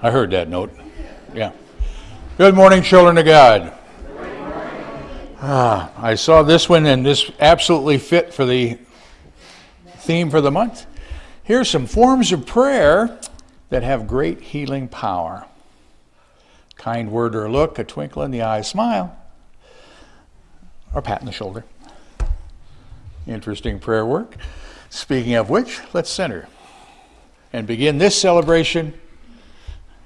I heard that note. Yeah. Good morning, children of God. I saw this one, and this absolutely fit for the theme for the month. Here's some forms of prayer that have great healing power. Kind word or look, a twinkle in the eye, smile, or pat in the shoulder. Interesting prayer work. Speaking of which, let's center and begin this celebration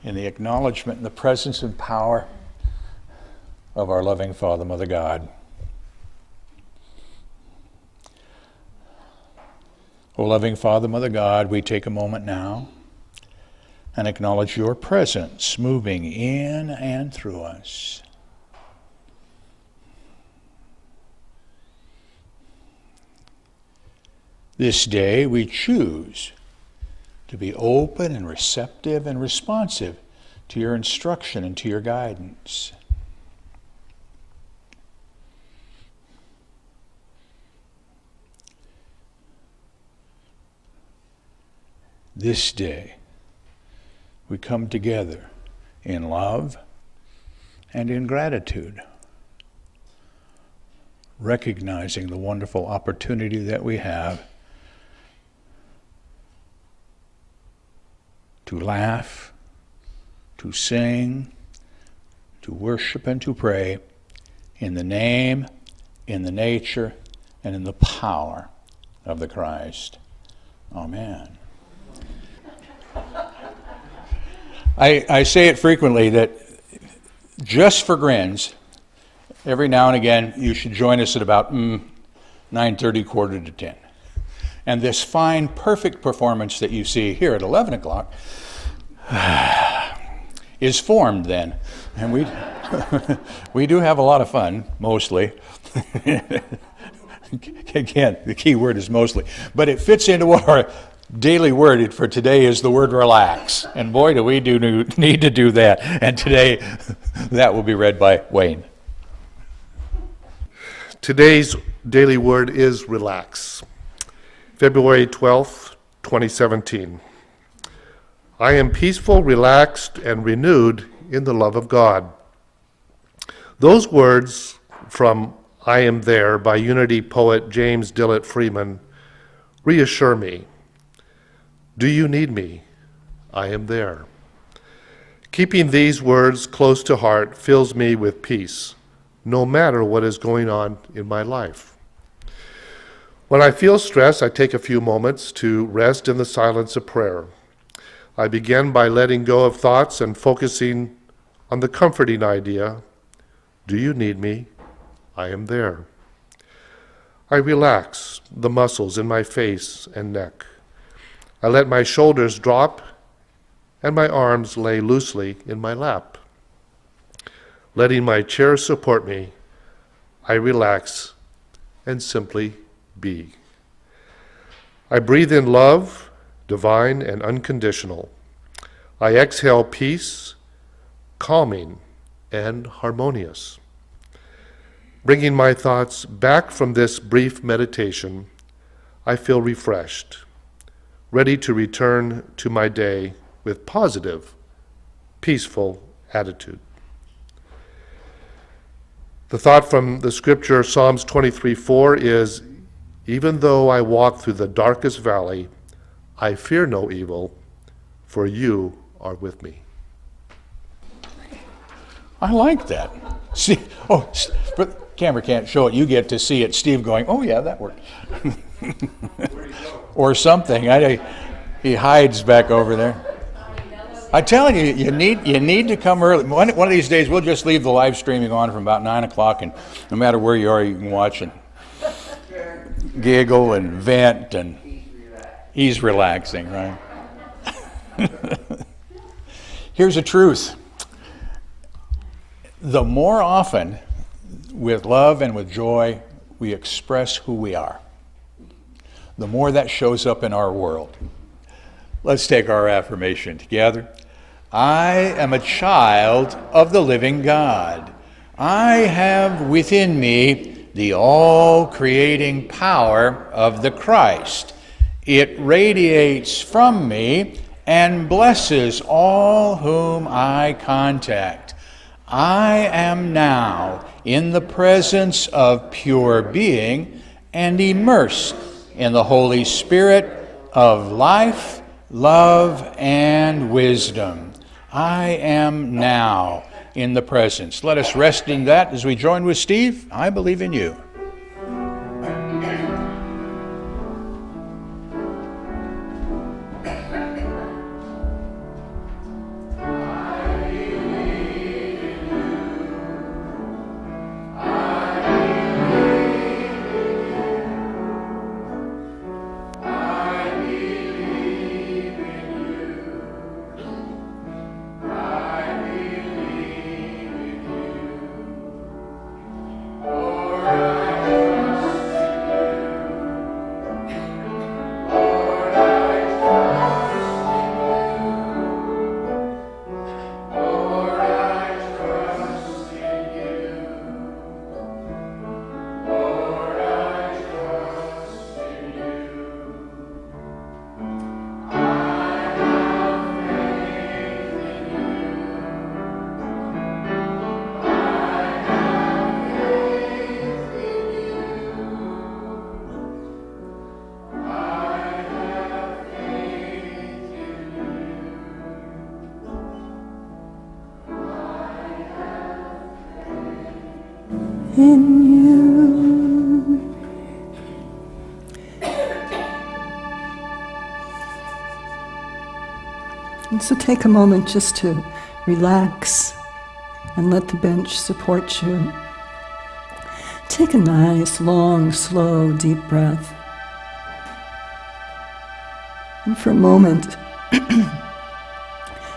in the acknowledgement and the presence and power of our loving Father, Mother God. O loving Father, Mother God, we take a moment now and acknowledge your presence moving in and through us. This day we choose to be open and receptive and responsive to your instruction and to your guidance. This day we come together in love and in gratitude, recognizing the wonderful opportunity that we have to laugh, to sing, to worship, and to pray in the name, in the nature, and in the power of the Christ. Amen. I say it frequently that just for grins, every now and again you should join us at about 9:30, quarter to 10. And this fine, perfect performance that you see here at 11 o'clock is formed then. And we do have a lot of fun, mostly. Again, the key word is mostly. But it fits into what our daily word for today is the word relax. And boy, do we need to do that. And today, that will be read by Wayne. Today's daily word is relax. February 12th, 2017. I am peaceful, relaxed, and renewed in the love of God. Those words from I Am There by Unity poet James Dillett Freeman reassure me. Do you need me? I am there. Keeping these words close to heart fills me with peace, no matter what is going on in my life. When I feel stress, I take a few moments to rest in the silence of prayer. I begin by letting go of thoughts and focusing on the comforting idea, do you need me? I am there. I relax the muscles in my face and neck. I let my shoulders drop and my arms lay loosely in my lap. Letting my chair support me, I relax and simply be. I breathe in love, divine and unconditional. I exhale peace, calming and harmonious. Bringing my thoughts back from this brief meditation, I feel refreshed, ready to return to my day with positive, peaceful attitude. The thought from the scripture, Psalms 23:4, is, even though I walk through the darkest valley, I fear no evil, for you are with me. I like that. See, but the camera can't show it. You get to see it. Steve going, oh yeah, that worked. Or something. He hides back over there. I'm telling you, you need to come early. One of these days, we'll just leave the live streaming on from about 9 o'clock, and no matter where you are, you can watch and giggle and vent, and he's relaxing, right? Here's the truth. The more often, with love and with joy, we express who we are, the more that shows up in our world. Let's take our affirmation together. I am a child of the living God. I have within me the all-creating power of the Christ. It radiates from me and blesses all whom I contact. I am now in the presence of pure being and immersed in the Holy Spirit of life, love, and wisdom. I am now in the presence. Let us rest in that as we join with Steve. I believe in you. In you. And so take a moment just to relax and let the bench support you. Take a nice, long, slow, deep breath. And for a moment,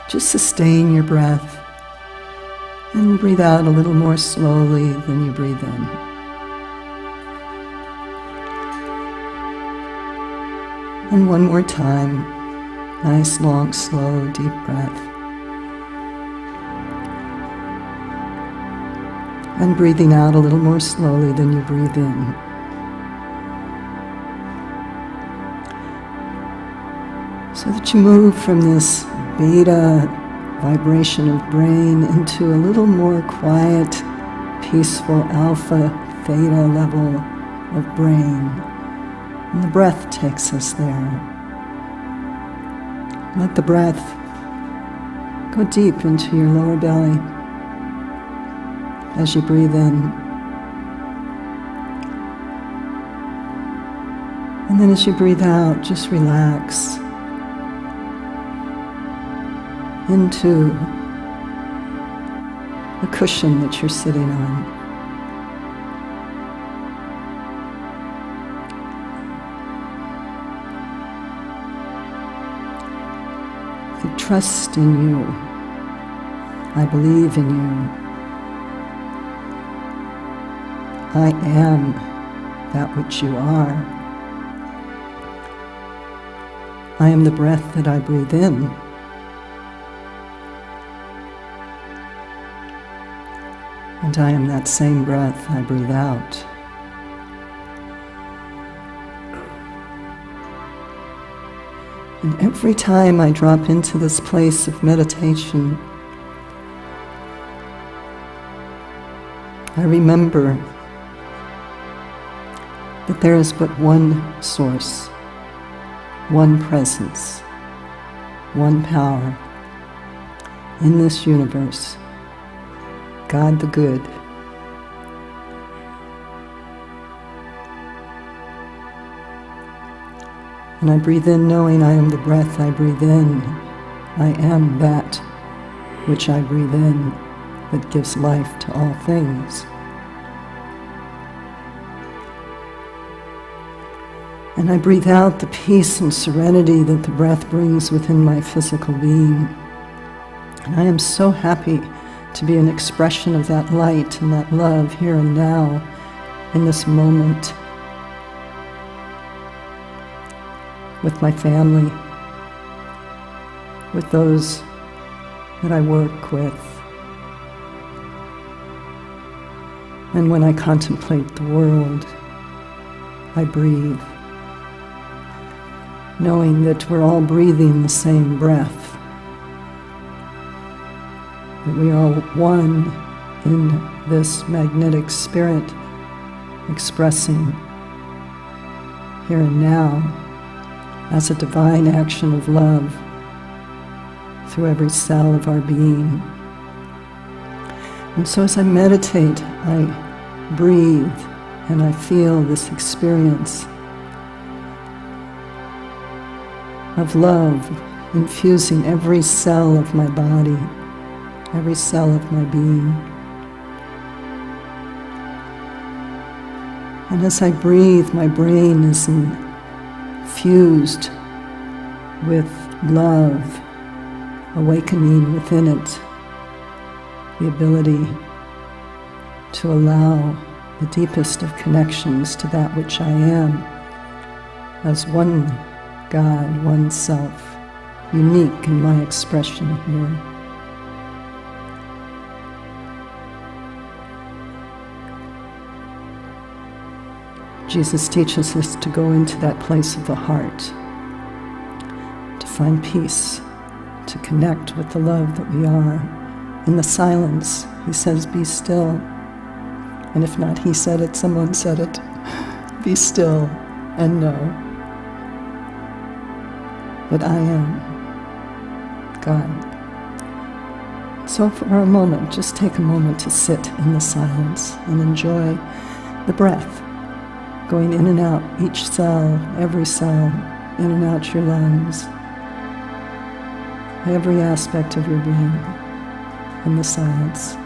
just sustain your breath. And breathe out a little more slowly than you breathe in. And one more time, nice, long, slow, deep breath. And breathing out a little more slowly than you breathe in. So that you move from this beta vibration of brain into a little more quiet, peaceful alpha, theta level of brain. And the breath takes us there. Let the breath go deep into your lower belly as you breathe in. And then as you breathe out, just relax into the cushion that you're sitting on. I trust in you. I believe in you. I am that which you are. I am the breath that I breathe in. And I am that same breath I breathe out. And every time I drop into this place of meditation, I remember that there is but one source, one presence, one power in this universe. God the Good. And I breathe in knowing I am the breath I breathe in. I am that which I breathe in that gives life to all things. And I breathe out the peace and serenity that the breath brings within my physical being. And I am so happy to be an expression of that light and that love here and now, in this moment, with my family, with those that I work with. And when I contemplate the world, I breathe. knowing that we're all breathing the same breath, that we are one in this magnetic spirit expressing here and now as a divine action of love through every cell of our being. And so as I meditate, I breathe and I feel this experience of love infusing every cell of my body, every cell of my being. And as I breathe, my brain is infused with love, awakening within it the ability to allow the deepest of connections to that which I am as one God, one self, unique in my expression here. Jesus teaches us to go into that place of the heart, to find peace, to connect with the love that we are. In the silence, he says, be still. And if not he said it, someone said it. Be still and know that I am God. So for a moment, just take a moment to sit in the silence and enjoy the breath going in and out, each cell, every cell, in and out your lungs, every aspect of your being in the silence.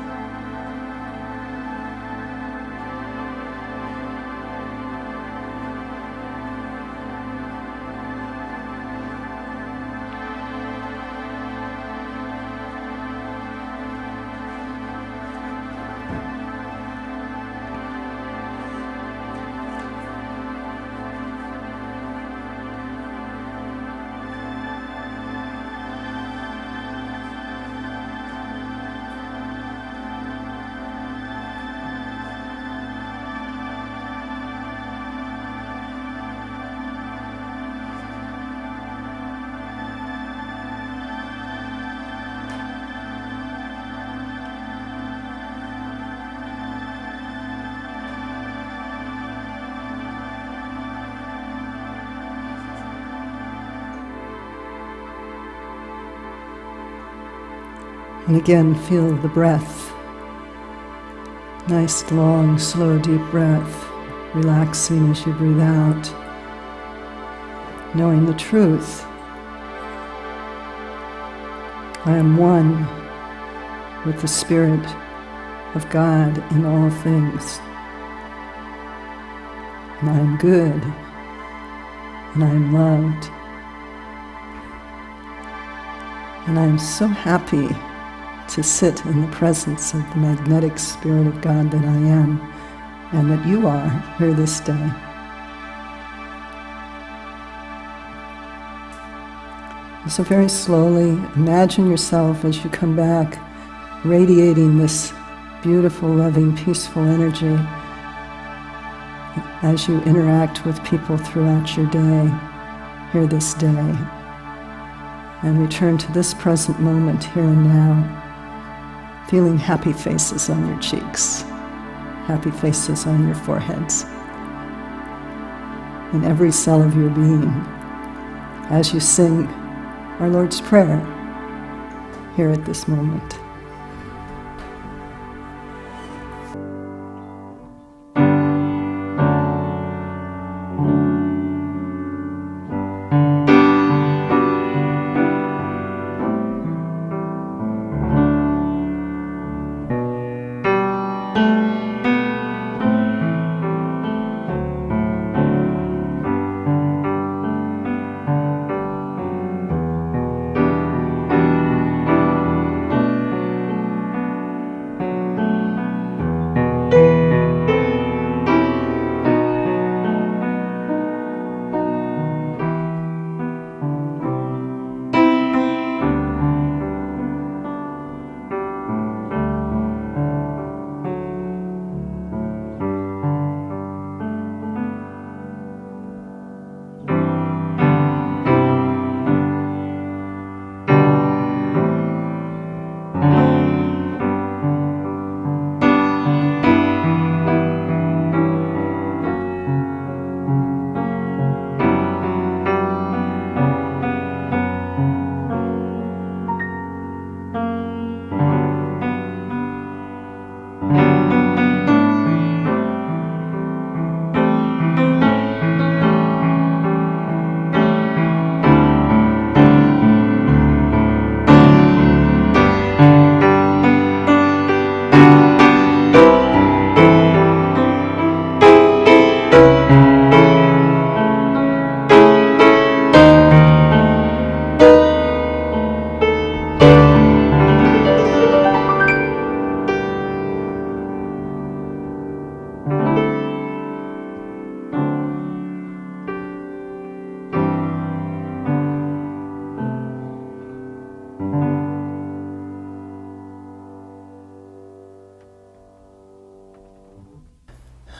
And again, feel the breath. Nice, long, slow, deep breath, relaxing as you breathe out, knowing the truth. I am one with the Spirit of God in all things. And I am good, and I am loved. And I am so happy to sit in the presence of the magnetic Spirit of God that I am, and that you are here this day. So very slowly, imagine yourself as you come back, radiating this beautiful, loving, peaceful energy as you interact with people throughout your day, here this day, and return to this present moment, here and now. Feeling happy faces on your cheeks, happy faces on your foreheads, in every cell of your being, as you sing our Lord's Prayer here at this moment.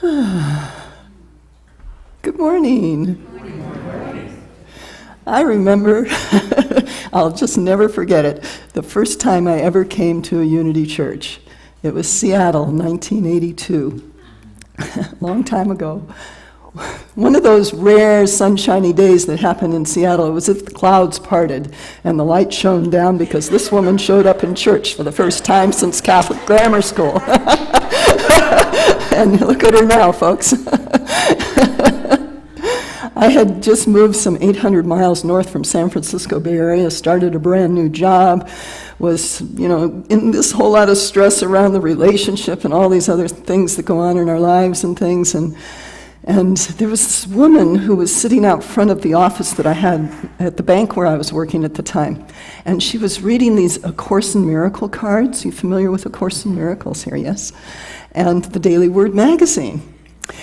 Good morning. I remember, I'll just never forget it, the first time I ever came to a Unity church. It was Seattle, 1982, long time ago. One of those rare sunshiny days that happened in Seattle. It was as if the clouds parted and the light shone down because this woman showed up in church for the first time since Catholic grammar school. And look at her now, folks. I had just moved some 800 miles north from San Francisco Bay Area, started a brand new job, was, in this whole lot of stress around the relationship and all these other things that go on in our lives and things. And there was this woman who was sitting out front of the office that I had at the bank where I was working at the time. And she was reading these A Course in Miracle cards. You familiar with A Course in Miracles here, yes? And the Daily Word magazine.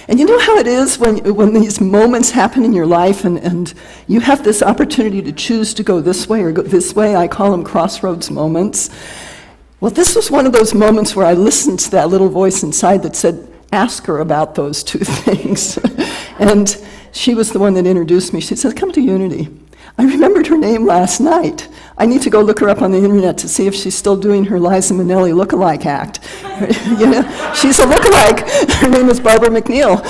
And you know how it is when these moments happen in your life and you have this opportunity to choose to go this way or go this way? I call them crossroads moments. Well, this was one of those moments where I listened to that little voice inside that said, ask her about those two things. And she was the one that introduced me. She said, come to Unity. I remembered her name last night. I need to go look her up on the internet to see if she's still doing her Liza Minnelli lookalike act. She's a lookalike. Her name is Barbara McNeil.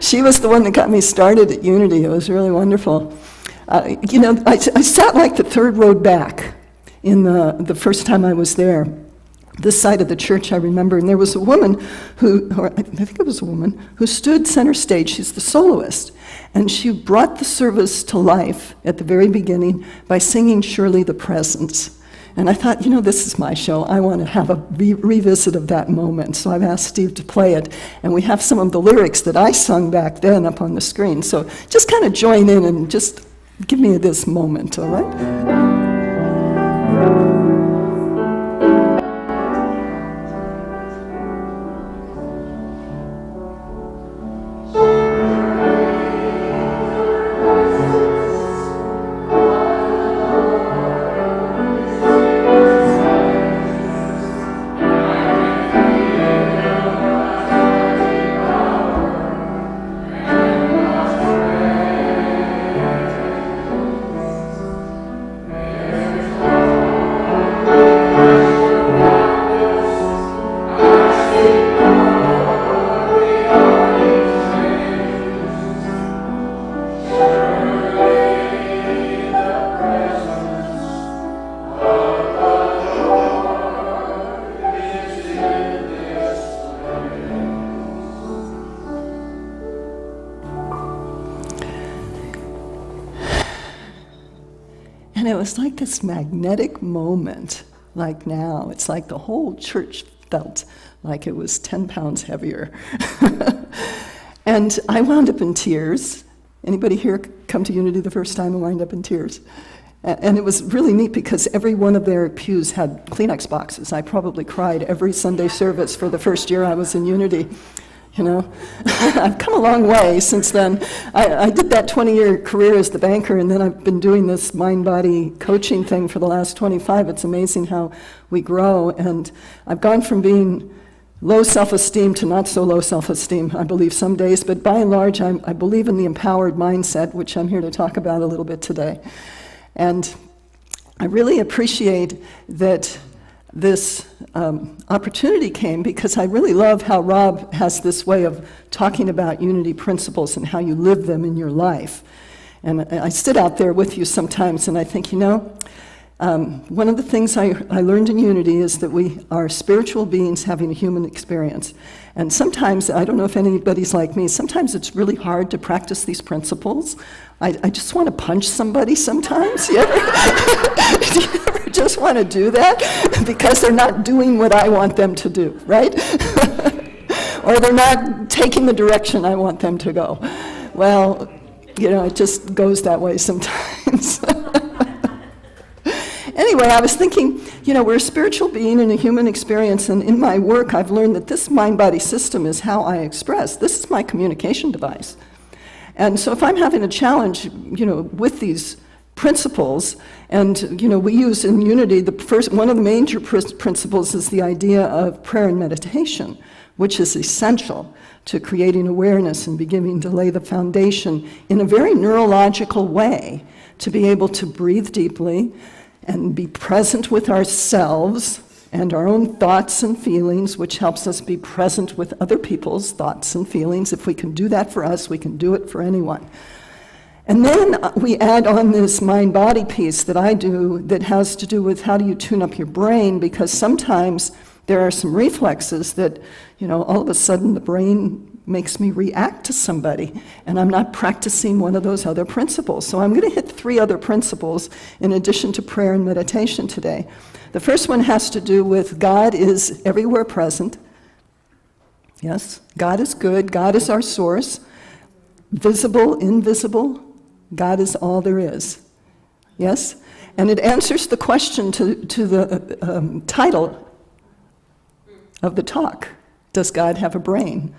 She was the one that got me started at Unity. It was really wonderful. I sat like the third row back in the first time I was there. This side of the church, I remember, and there was a woman I think it was a woman, who stood center stage. She's the soloist, and she brought the service to life at the very beginning by singing Surely the Presence. And I thought, this is my show. I want to have a revisit of that moment. So I've asked Steve to play it, and we have some of the lyrics that I sung back then up on the screen. So just kind of join in and just give me this moment, all right? And it was like this magnetic moment, like now. It's like the whole church felt like it was 10 pounds heavier. And I wound up in tears. Anybody here come to Unity the first time and wind up in tears? And it was really neat because every one of their pews had Kleenex boxes. I probably cried every Sunday service for the first year I was in Unity. I've come a long way since then. I did that 20-year career as the banker, and then I've been doing this mind-body coaching thing for the last 25. It's amazing how we grow, and I've gone from being low self-esteem to not so low self-esteem, I believe, some days, but by and large, I believe in the empowered mindset, which I'm here to talk about a little bit today. And I really appreciate that this opportunity came because I really love how Rob has this way of talking about Unity principles and how you live them in your life. And I sit out there with you sometimes and I think, one of the things I learned in Unity is that we are spiritual beings having a human experience. And sometimes, I don't know if anybody's like me, sometimes it's really hard to practice these principles. I just want to punch somebody sometimes. Do you ever just want to do that? Because they're not doing what I want them to do, right? Or they're not taking the direction I want them to go. Well, it just goes that way sometimes. Anyway, I was thinking, we're a spiritual being in a human experience, and in my work, I've learned that this mind-body system is how I express. This is my communication device. And so if I'm having a challenge, with these principles, and, we use in Unity, one of the major principles is the idea of prayer and meditation, which is essential to creating awareness and beginning to lay the foundation in a very neurological way to be able to breathe deeply and be present with ourselves and our own thoughts and feelings, which helps us be present with other people's thoughts and feelings. If we can do that for us, we can do it for anyone. And then we add on this mind-body piece that I do that has to do with how do you tune up your brain, because sometimes there are some reflexes that, all of a sudden the brain makes me react to somebody, and I'm not practicing one of those other principles. So I'm going to hit 3 other principles in addition to prayer and meditation today. The first one has to do with God is everywhere present. Yes, God is good. God is our source. Visible, invisible, God is all there is. Yes? And it answers the question to the title of the talk. Does God have a brain?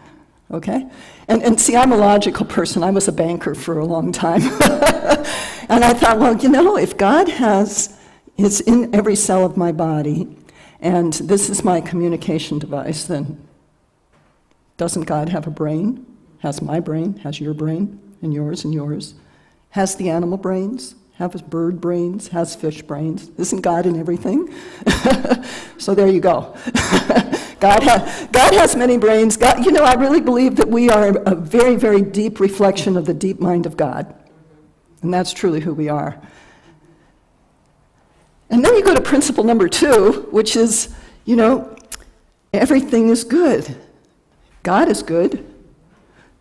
Okay? And see, I'm a logical person. I was a banker for a long time. And I thought, well, if God is in every cell of my body, and this is my communication device, then doesn't God have a brain? Has my brain, has your brain, and yours, has the animal brains, has bird brains, has fish brains. Isn't God in everything? So there you go. God has many brains. God, I really believe that we are a very, very deep reflection of the deep mind of God. And that's truly who we are. And then you go to principle number 2, which is, everything is good. God is good.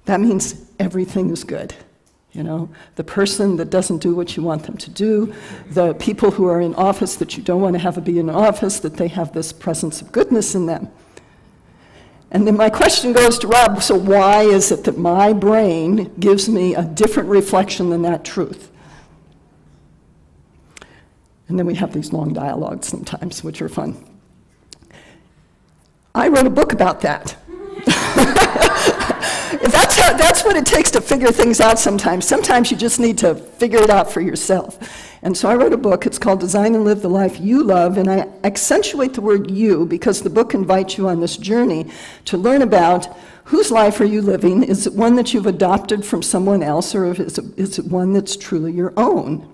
That means everything is good. The person that doesn't do what you want them to do, the people who are in office that you don't want to have be in office, that they have this presence of goodness in them. And then my question goes to Rob, so why is it that my brain gives me a different reflection than that truth? And then we have these long dialogues sometimes, which are fun. I wrote a book about that. That's what it takes to figure things out sometimes. Sometimes you just need to figure it out for yourself. And so I wrote a book. It's called Design and Live the Life You Love, and I accentuate the word you because the book invites you on this journey to learn about whose life are you living. Is it one that you've adopted from someone else, or is it one that's truly your own?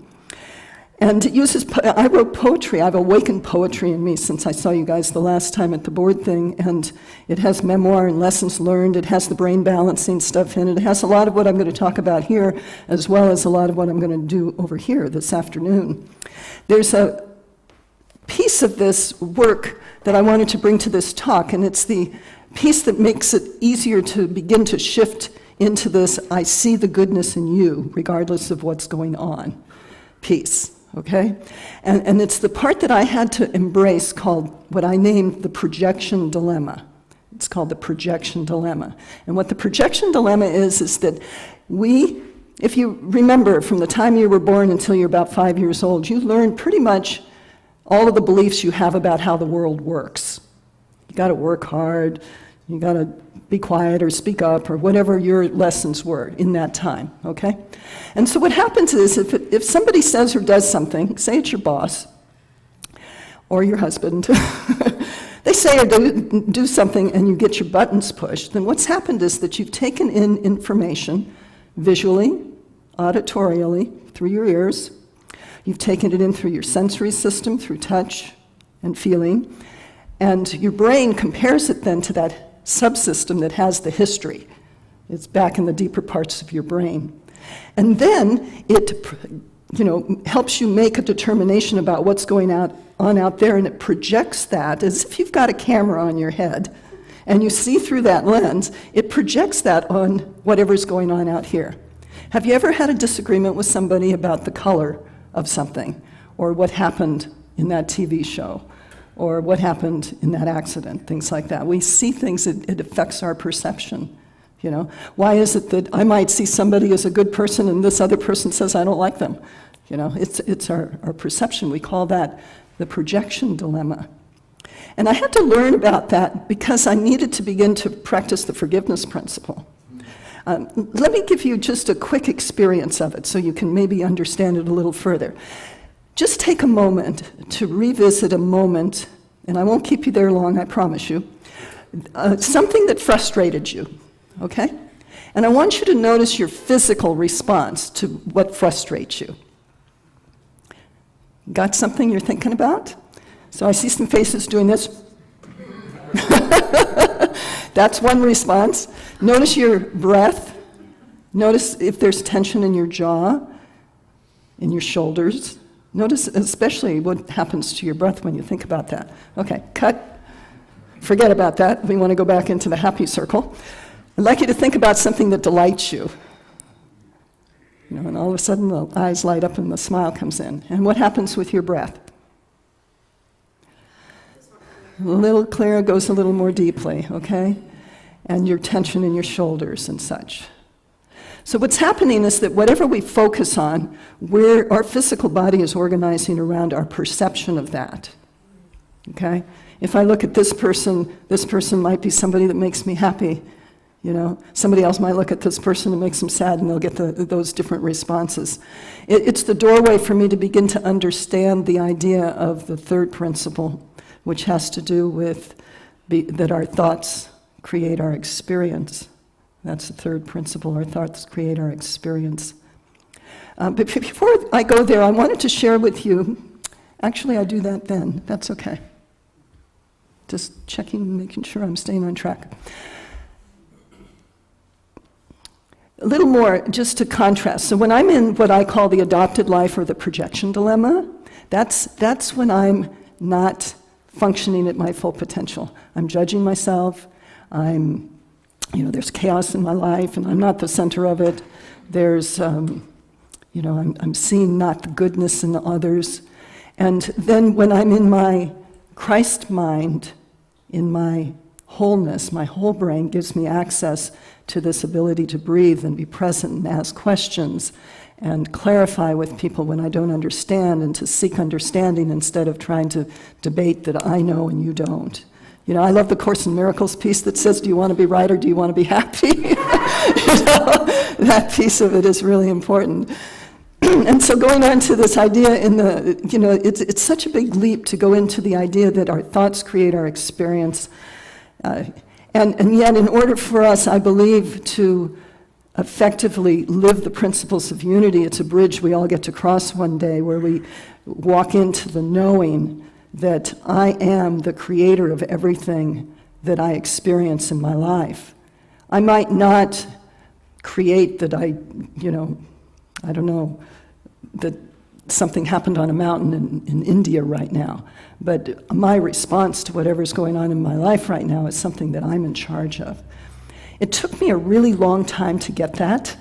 And it uses, I wrote poetry. I've awakened poetry in me since I saw you guys the last time at the board thing, and it has memoir and lessons learned. It has the brain balancing stuff in it. It has a lot of what I'm going to talk about here, as well as a lot of what I'm going to do over here this afternoon. There's a piece of this work that I wanted to bring to this talk, and it's the piece that makes it easier to begin to shift into this I see the goodness in you, regardless of what's going on piece. Okay? And it's the part that I had to embrace called what I named the projection dilemma. It's called the projection dilemma. And what the projection dilemma is that if you remember from the time you were born until you're about 5 years old, you learn pretty much all of the beliefs you have about how the world works. You got to work hard, you got to be quiet or speak up or whatever your lessons were in that time, okay? And so what happens is if somebody says or does something, say it's your boss or your husband, they say or do something and you get your buttons pushed, then what's happened is that you've taken in information visually, auditorially, through your ears. You've taken it in through your sensory system, through touch and feeling, and your brain compares it then to that subsystem that has the history. It's back in the deeper parts of your brain. And then it helps you make a determination about what's going on out there, and it projects that as if you've got a camera on your head and you see through that lens, it projects that on whatever's going on out here. Have you ever had a disagreement with somebody about the color of something, or what happened in that TV show, or what happened in that accident, things like that? We see things, it affects our perception. Why is it that I might see somebody as a good person and this other person says I don't like them? It's our perception. We call that the projection dilemma. And I had to learn about that because I needed to begin to practice the forgiveness principle. Let me give you just a quick experience of it so you can maybe understand it a little further. Just take a moment to revisit a moment, and I won't keep you there long, I promise you, something that frustrated you, okay? And I want you to notice your physical response to what frustrates you. Got something you're thinking about? So I see some faces doing this. That's one response. Notice your breath. Notice if there's tension in your jaw, in your shoulders. Notice especially what happens to your breath when you think about that. Okay, cut. Forget about that. We want to go back into the happy circle. I'd like you to think about something that delights you. You know, and all of a sudden the eyes light up and the smile comes in. And what happens with your breath? A little clearer, goes a little more deeply, okay? And your tension in your shoulders and such. So what's happening is that whatever we focus on, our physical body is organizing around our perception of that, okay? If I look at this person might be somebody that makes me happy. You know, somebody else might look at this person and makes them sad, and they'll get those different responses. It's the doorway for me to begin to understand the idea of the third principle, which has to do with that our thoughts create our experience. That's the third principle, our thoughts create our experience. But before I go there, I wanted to share with you, actually I do that then, that's okay. Just checking, making sure I'm staying on track. A little more, just to contrast. So when I'm in what I call the adopted life or the projection dilemma, that's when I'm not functioning at my full potential. I'm judging myself. There's chaos in my life, and I'm not the center of it. There's, I'm seeing not the goodness in the others. And then when I'm in my Christ mind, in my wholeness, my whole brain gives me access to this ability to breathe and be present and ask questions and clarify with people when I don't understand, and to seek understanding instead of trying to debate that I know and you don't. You know, I love the Course in Miracles piece that says, do you want to be right or do you want to be happy? That piece of it is really important. And so going on to this idea it's such a big leap to go into the idea that our thoughts create our experience. And yet, in order for us, I believe, to effectively live the principles of unity, it's a bridge we all get to cross one day, where we walk into the knowing that I am the creator of everything that I experience in my life. I might not create that that something happened on a mountain in India right now. But my response to whatever's going on in my life right now is something that I'm in charge of. It took me a really long time to get that.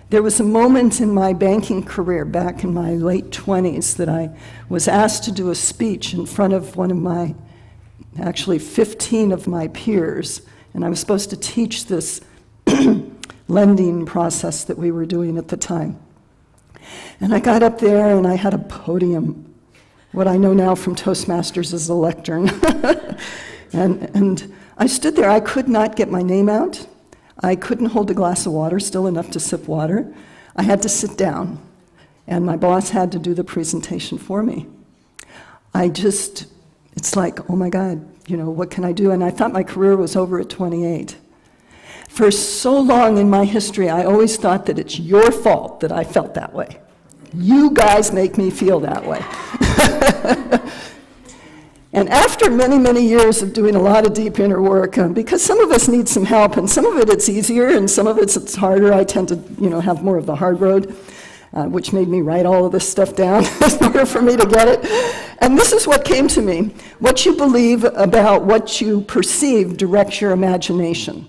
There was a moment in my banking career back in my late 20s that I was asked to do a speech in front of 15 of my peers, and I was supposed to teach this lending process that we were doing at the time. And I got up there and I had a podium. What I know now from Toastmasters is a lectern. and I stood there. I could not get my name out. I couldn't hold a glass of water, still enough to sip water. I had to sit down, and my boss had to do the presentation for me. It's like, oh my God, what can I do? And I thought my career was over at 28. For so long in my history, I always thought that it's your fault that I felt that way. You guys make me feel that way. And after many, many years of doing a lot of deep inner work, because some of us need some help, and some of it's easier, and some of it's harder. I tend to, have more of the hard road, which made me write all of this stuff down in order for me to get it. And this is what came to me. What you believe about what you perceive directs your imagination.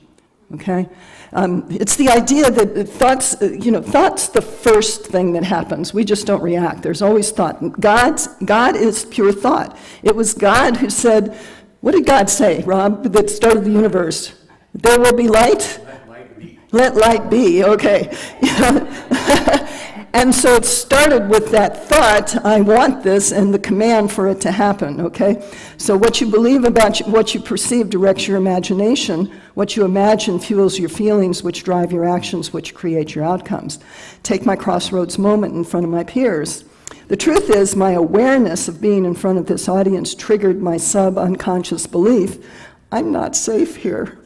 Okay? It's the idea that thought's the first thing that happens. We just don't react. There's always thought. God is pure thought. It was God who said, what did God say, Rob, that started the universe? There will be light? Let light be. Let light be, okay. And so it started with that thought, I want this, and the command for it to happen, okay? So what you believe about what you perceive directs your imagination. What you imagine fuels your feelings, which drive your actions, which create your outcomes. Take my crossroads moment in front of my peers. The truth is, my awareness of being in front of this audience triggered my sub-unconscious belief, I'm not safe here.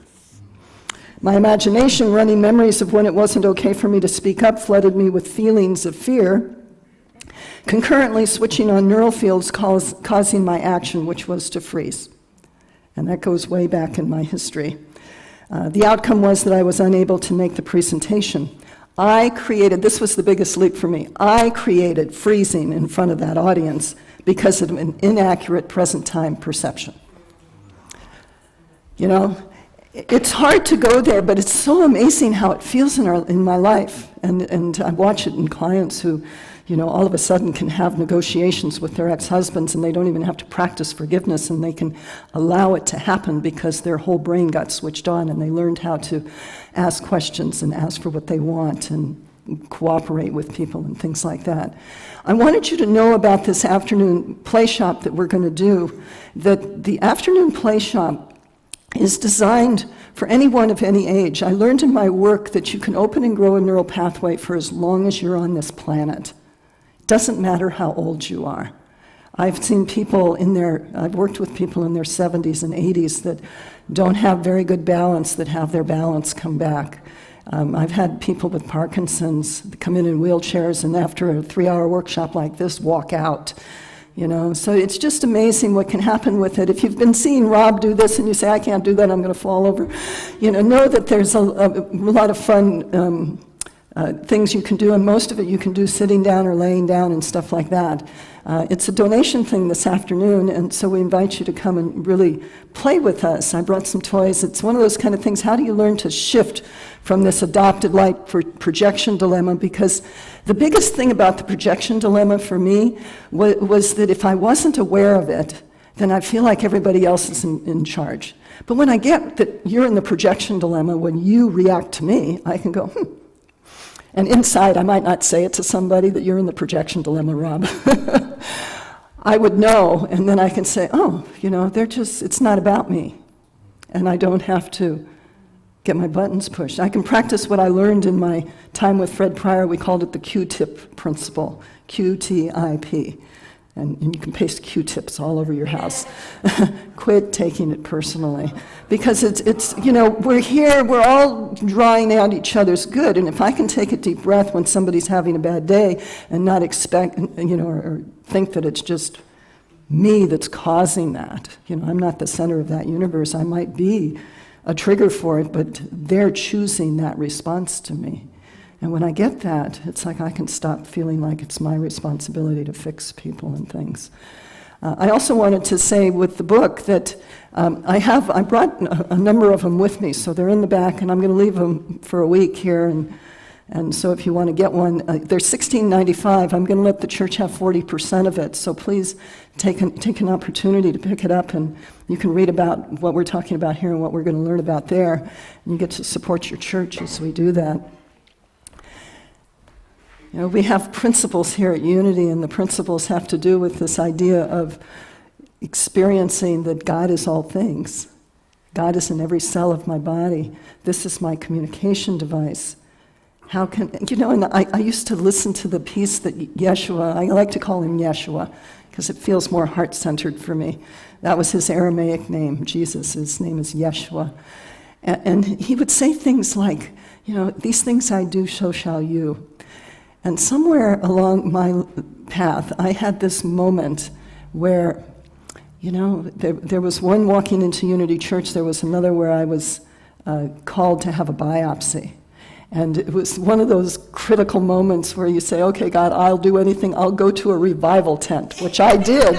My imagination, running memories of when it wasn't okay for me to speak up, flooded me with feelings of fear, concurrently switching on neural fields causing my action, which was to freeze. And that goes way back in my history. The outcome was that I was unable to make the presentation. This was the biggest leap for me, I created freezing in front of that audience because of an inaccurate present time perception. You know, it's hard to go there, but it's so amazing how it feels in my life. And I watch it in clients who, you know, all of a sudden can have negotiations with their ex-husbands and they don't even have to practice forgiveness and they can allow it to happen because their whole brain got switched on and they learned how to ask questions and ask for what they want and cooperate with people and things like that. I wanted you to know about this afternoon play shop that we're going to do, that the afternoon play shop is designed for anyone of any age. I learned in my work that you can open and grow a neural pathway for as long as you're on this planet. It doesn't matter how old you are. I've seen people I've worked with people in their 70s and 80s that don't have very good balance, that have their balance come back. I've had people with Parkinson's come in wheelchairs and after a 3-hour workshop like this walk out. You know, so it's just amazing what can happen with it. If you've been seeing Rob do this and you say, I can't do that, I'm going to fall over, you know that there's a lot of fun things you can do, and most of it you can do sitting down or laying down and stuff like that. It's a donation thing this afternoon, and so we invite you to come and really play with us. I brought some toys. It's one of those kind of things, how do you learn to shift from this adopted light projection dilemma? Because the biggest thing about the projection dilemma for me was that if I wasn't aware of it, then I feel like everybody else is in charge. But when I get that you're in the projection dilemma, when you react to me, I can go, And inside, I might not say it to somebody that you're in the projection dilemma, Rob. I would know, and then I can say, oh, you know, it's not about me. And I don't have to get my buttons pushed. I can practice what I learned in my time with Fred Pryor. We called it the Q-tip principle, Q-T-I-P. And you can paste Q-tips all over your house. Quit taking it personally. Because it's you know, we're here, we're all drawing out each other's good. And if I can take a deep breath when somebody's having a bad day and not expect, you know, or think that it's just me that's causing that. You know, I'm not the center of that universe. I might be a trigger for it, but they're choosing that response to me. And when I get that, it's like I can stop feeling like it's my responsibility to fix people and things. I also wanted to say with the book that I brought a number of them with me, so they're in the back, and I'm going to leave them for a week here. And so if you want to get one, they're $16.95. I'm going to let the church have 40% of it, so please take an opportunity to pick it up, and you can read about what we're talking about here and what we're going to learn about there, and you get to support your church as we do that. You know, we have principles here at Unity, and the principles have to do with this idea of experiencing that God is all things. God is in every cell of my body. This is my communication device. How can, you know, and I used to listen to the piece that Yeshua, I like to call him Yeshua, because it feels more heart-centered for me. That was his Aramaic name, Jesus. His name is Yeshua. And he would say things like, you know, these things I do, so shall you. And somewhere along my path, I had this moment where, you know, there was one walking into Unity Church, there was another where I was called to have a biopsy. And it was one of those critical moments where you say, okay, God, I'll do anything. I'll go to a revival tent, which I did.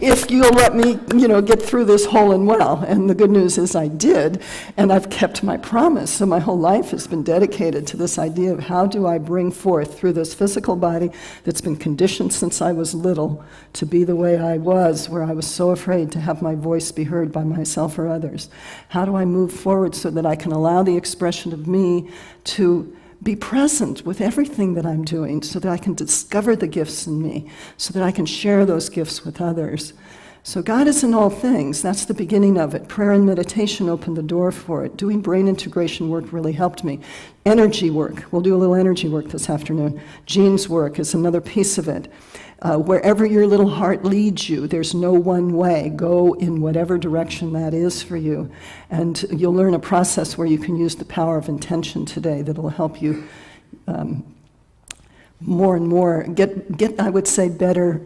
If you'll let me, you know, get through this whole and well. And the good news is I did, and I've kept my promise. So my whole life has been dedicated to this idea of how do I bring forth through this physical body that's been conditioned since I was little to be the way I was, where I was so afraid to have my voice be heard by myself or others. How do I move forward so that I can allow the expression of me to be present with everything that I'm doing so that I can discover the gifts in me, so that I can share those gifts with others. So God is in all things. That's the beginning of it. Prayer and meditation opened the door for it. Doing brain integration work really helped me. Energy work. We'll do a little energy work this afternoon. Jean's work is another piece of it. wherever your little heart leads you. There's no one way. Go in whatever direction that is for you. And you'll learn a process where you can use the power of intention today that'll help you more and more get, I would say, better,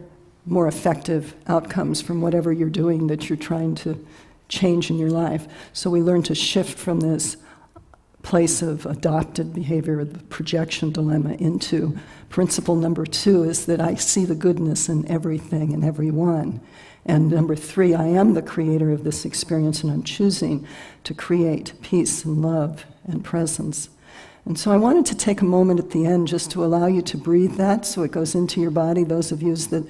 more effective outcomes from whatever you're doing that you're trying to change in your life. So we learn to shift from this place of adopted behavior, the projection dilemma, into principle number 2 is that I see the goodness in everything and everyone. And number 3, I am the creator of this experience, and I'm choosing to create peace and love and presence. And so I wanted to take a moment at the end just to allow you to breathe that so it goes into your body, those of you that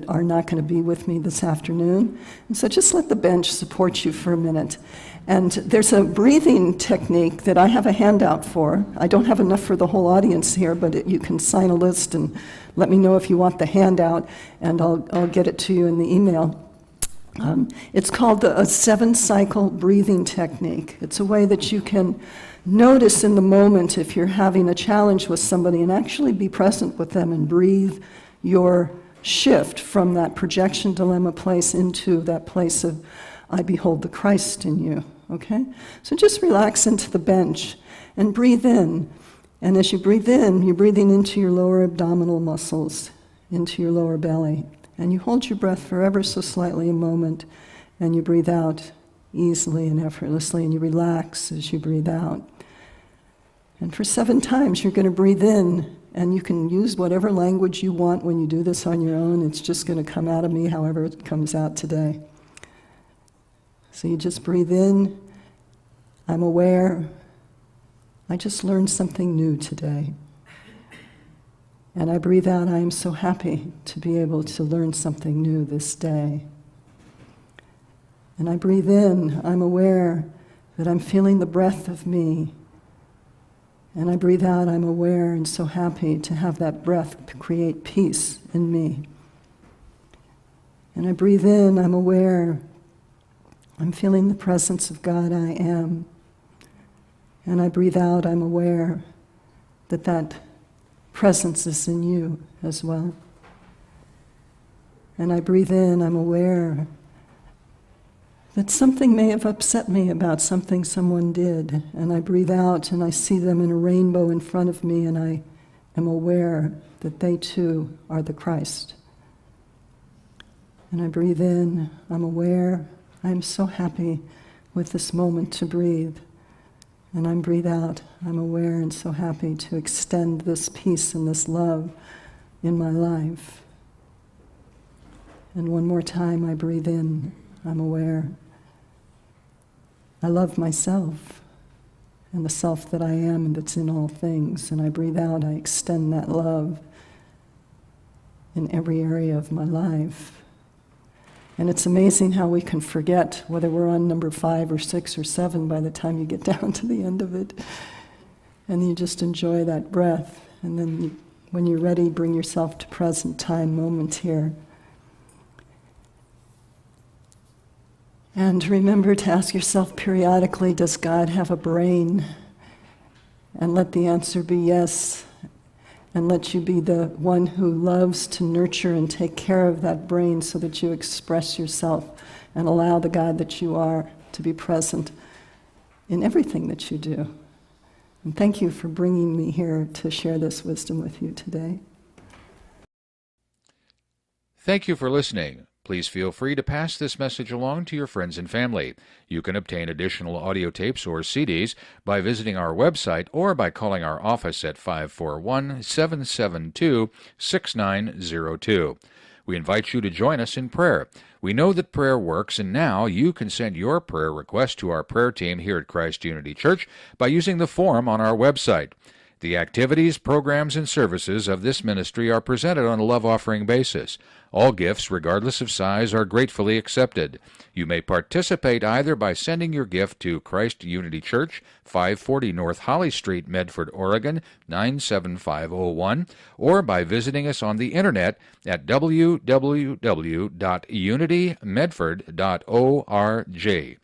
are not going to be with me this afternoon. And so just let the bench support you for a minute. And there's a breathing technique that I have a handout for. I don't have enough for the whole audience here, but you can sign a list and let me know if you want the handout, and I'll get it to you in the email. It's called a 7-cycle breathing technique. It's a way that you can notice in the moment if you're having a challenge with somebody and actually be present with them and breathe your shift from that projection dilemma place into that place of I behold the Christ in you, okay? So just relax into the bench and breathe in. And as you breathe in, you're breathing into your lower abdominal muscles, into your lower belly. And you hold your breath for ever so slightly a moment, and you breathe out easily and effortlessly, and you relax as you breathe out. And for 7 times, you're going to breathe in, and you can use whatever language you want when you do this on your own. It's just going to come out of me however it comes out today. So you just breathe in, I'm aware, I just learned something new today. And I breathe out, I am so happy to be able to learn something new this day. And I breathe in, I'm aware that I'm feeling the breath of me. And I breathe out, I'm aware and so happy to have that breath create peace in me. And I breathe in, I'm aware, I'm feeling the presence of God, I am. And I breathe out, I'm aware that that presence is in you as well. And I breathe in, I'm aware that something may have upset me about something someone did. And I breathe out and I see them in a rainbow in front of me, and I am aware that they too are the Christ. And I breathe in, I'm aware, I'm so happy with this moment to breathe. And I breathe out, I'm aware and so happy to extend this peace and this love in my life. And one more time, I breathe in, I'm aware. I love myself and the self that I am and that's in all things. And I breathe out, I extend that love in every area of my life. And it's amazing how we can forget whether we're on number 5 or 6 or 7 by the time you get down to the end of it. And you just enjoy that breath. And then when you're ready, bring yourself to present time moment here. And remember to ask yourself periodically, does God have a brain? And let the answer be yes. And let you be the one who loves to nurture and take care of that brain so that you express yourself and allow the God that you are to be present in everything that you do. And thank you for bringing me here to share this wisdom with you today. Thank you for listening. Please feel free to pass this message along to your friends and family. You can obtain additional audio tapes or CDs by visiting our website or by calling our office at 541-772-6902. We invite you to join us in prayer. We know that prayer works, and now you can send your prayer request to our prayer team here at Christ Unity Church by using the form on our website. The activities, programs, and services of this ministry are presented on a love offering basis. All gifts, regardless of size, are gratefully accepted. You may participate either by sending your gift to Christ Unity Church, 540 North Holly Street, Medford, Oregon, 97501, or by visiting us on the internet at www.unitymedford.org.